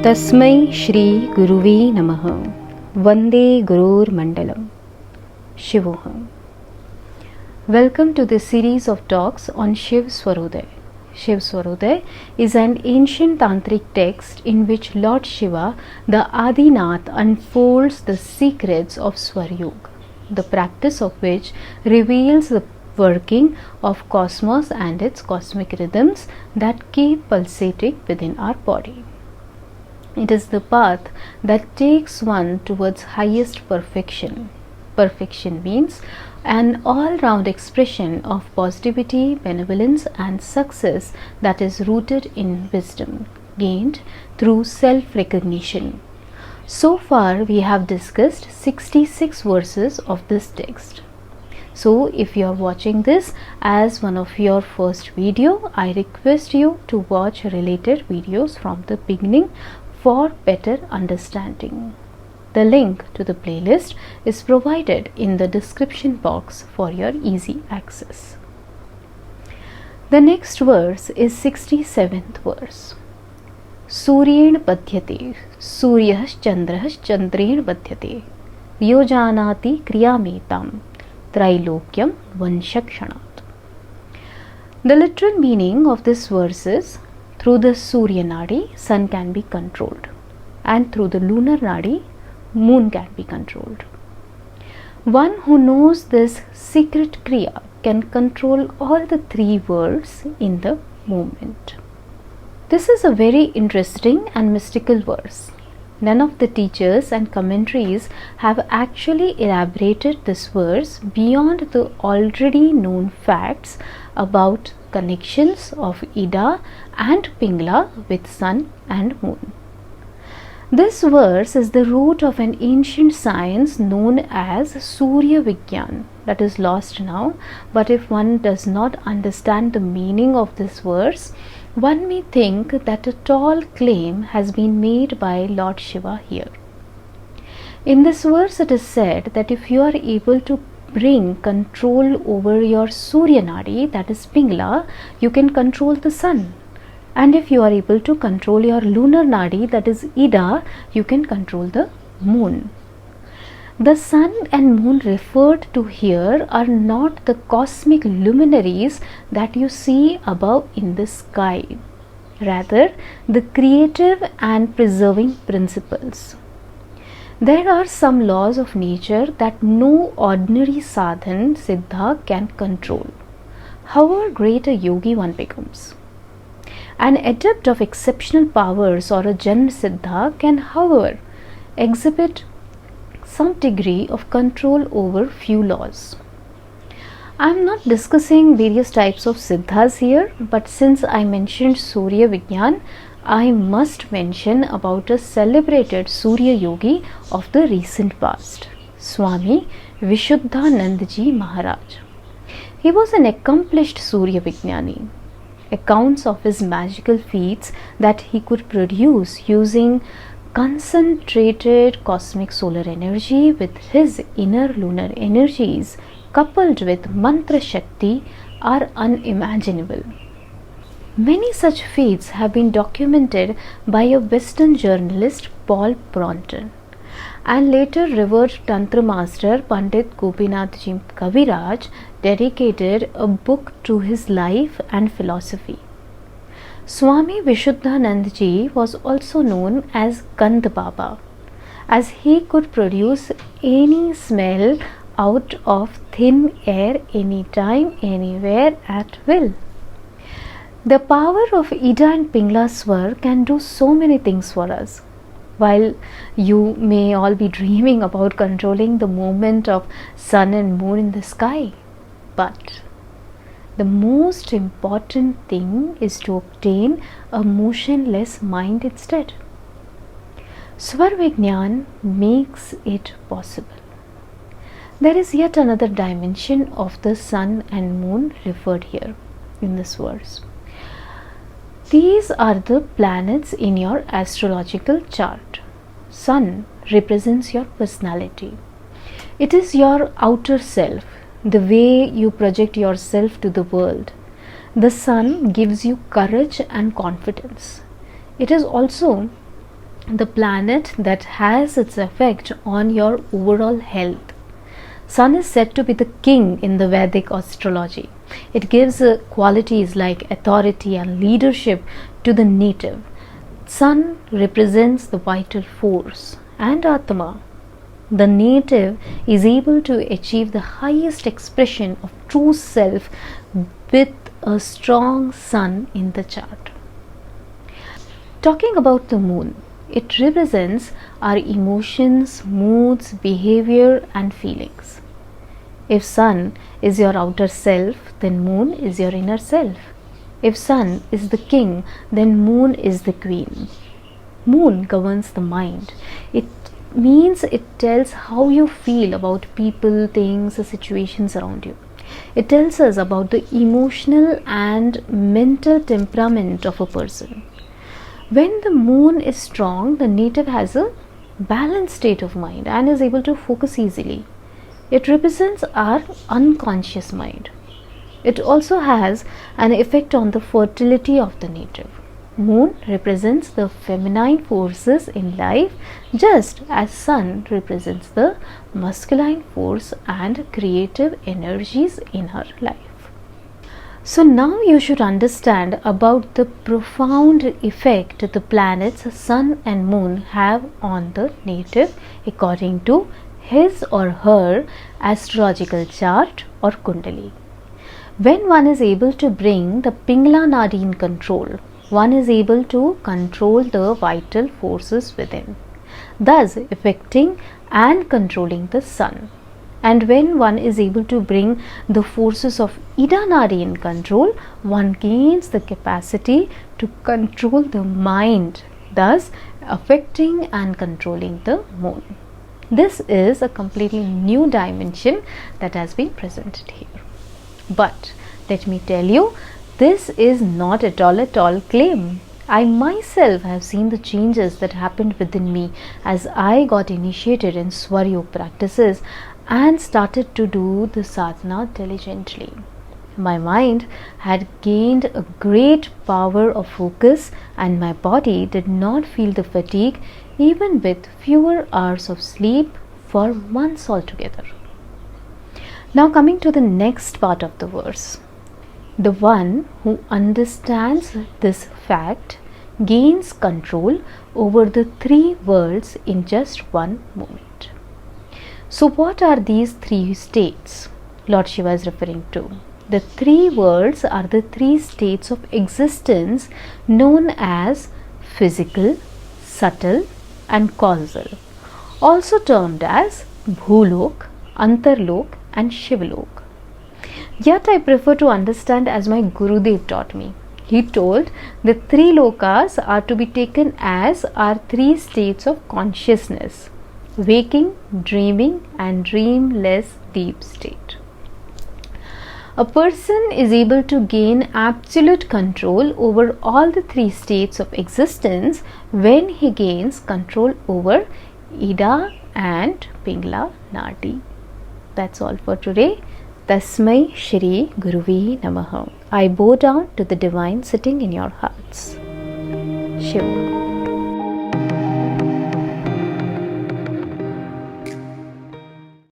तस्मै श्री गुरुवे नमः। वंदे गुरुर्मंडलम। शिवोहम। Welcome to this series of talks on Shiv Swaroday. Shiv Swaroday is an ancient tantric text in which Lord Shiva, the Adinath, unfolds the secrets of Swaryug, the practice of which reveals the working of cosmos and its cosmic rhythms that keep pulsating within our body. It is the path that takes one towards highest perfection. Perfection means an all-round expression of positivity, benevolence and success that is rooted in wisdom, gained through self-recognition. So far we have discussed 66 verses of this text. So if you are watching this as one of your first video, I request you to watch related videos from the beginning for better understanding. The link to the playlist is provided in the description box for your easy access. The next verse is 67th verse. Suryen badhyate, Suryah Chandrah Chandren badhyate, Yo janati kriyametam, Trailokyam Vanshakshanat. The literal meaning of this verse is, through the Surya Nadi, sun can be controlled, and through the lunar Nadi, moon can be controlled. One who knows this secret Kriya can control all the three worlds in the moment. This is a very interesting and mystical verse. None of the teachers and commentaries have actually elaborated this verse beyond the already known facts about connections of Ida and Pingla with sun and moon. This verse is the root of an ancient science known as Surya Vigyan that is lost now, but if one does not understand the meaning of this verse, one may think that a tall claim has been made by Lord Shiva here. In this verse it is said that if you are able to bring control over your Surya Nadi, that is Pingla, you can control the sun. And if you are able to control your lunar Nadi, that is Ida, you can control the moon. The sun and moon referred to here are not the cosmic luminaries that you see above in the sky, rather the creative and preserving principles. There are some laws of nature that no ordinary sadhan siddha can control, however great a yogi one becomes. An adept of exceptional powers or a Janma siddha can, however, exhibit some degree of control over few laws. I am not discussing various types of siddhas here, but since I mentioned Surya Vigyan, I must mention about a celebrated Surya Yogi of the recent past, Swami Vishuddhanandji Maharaj. He was an accomplished Surya Vijnani. Accounts of his magical feats that he could produce using concentrated cosmic solar energy with his inner lunar energies coupled with mantra shakti are unimaginable. Many such feats have been documented by a Western journalist, Paul Bronton, and later revered Tantra master Pandit Gopinathji Kaviraj dedicated a book to his life and philosophy. Swami Vishuddhanandji was also known as Gandh Baba, as he could produce any smell out of thin air anytime, anywhere at will. The power of Ida and Pingla Swar can do so many things for us. While you may all be dreaming about controlling the movement of sun and moon in the sky, but the most important thing is to obtain a motionless mind instead. Swar Vigyan makes it possible. There is yet another dimension of the sun and moon referred here in this verse. These are the planets in your astrological chart. Sun represents your personality. It is your outer self, the way you project yourself to the world. The sun gives you courage and confidence. It is also the planet that has its effect on your overall health. Sun is said to be the king in the Vedic astrology. It gives qualities like authority and leadership to the native. Sun represents the vital force and Atma. The native is able to achieve the highest expression of true self with a strong sun in the chart. Talking about the moon, it represents our emotions, moods, behavior and feelings. If sun is your outer self, then moon is your inner self. If sun is the king, then moon is the queen. Moon governs the mind. It means it tells how you feel about people, things, situations around you. It tells us about the emotional and mental temperament of a person. When the moon is strong, the native has a balanced state of mind and is able to focus easily. It represents our unconscious mind. It also has an effect on the fertility of the native. Moon represents the feminine forces in life, just as sun represents the masculine force and creative energies in her life. So now you should understand about the profound effect the planets sun and moon have on the native according to his or her astrological chart or kundali. When one is able to bring the Pingala Nadi in control, one is able to control the vital forces within, thus affecting and controlling the sun. And when one is able to bring the forces of Ida Nadi in control, one gains the capacity to control the mind, thus affecting and controlling the moon. This is a completely new dimension that has been presented here. But let me tell you, this is not at all claim. I myself have seen the changes that happened within me as I got initiated in Swaryog practices and started to do the sadhana diligently. My mind had gained a great power of focus and my body did not feel the fatigue even with fewer hours of sleep for months altogether. Now coming to the next part of the verse. The one who understands this fact gains control over the three worlds in just one moment. So what are these three states Lord Shiva is referring to? The three worlds are the three states of existence known as physical, subtle and causal, also termed as Bhulok, Antarlok and Shivalok. Yet I prefer to understand as my Gurudev taught me. He told the three lokas are to be taken as our three states of consciousness: waking, dreaming and dreamless deep state. A person is able to gain absolute control over all the three states of existence when he gains control over Ida and Pingala Nadi. That's all for today. Tasmai Shri Guruve Namaha. I bow down to the divine sitting in your hearts. Shiva.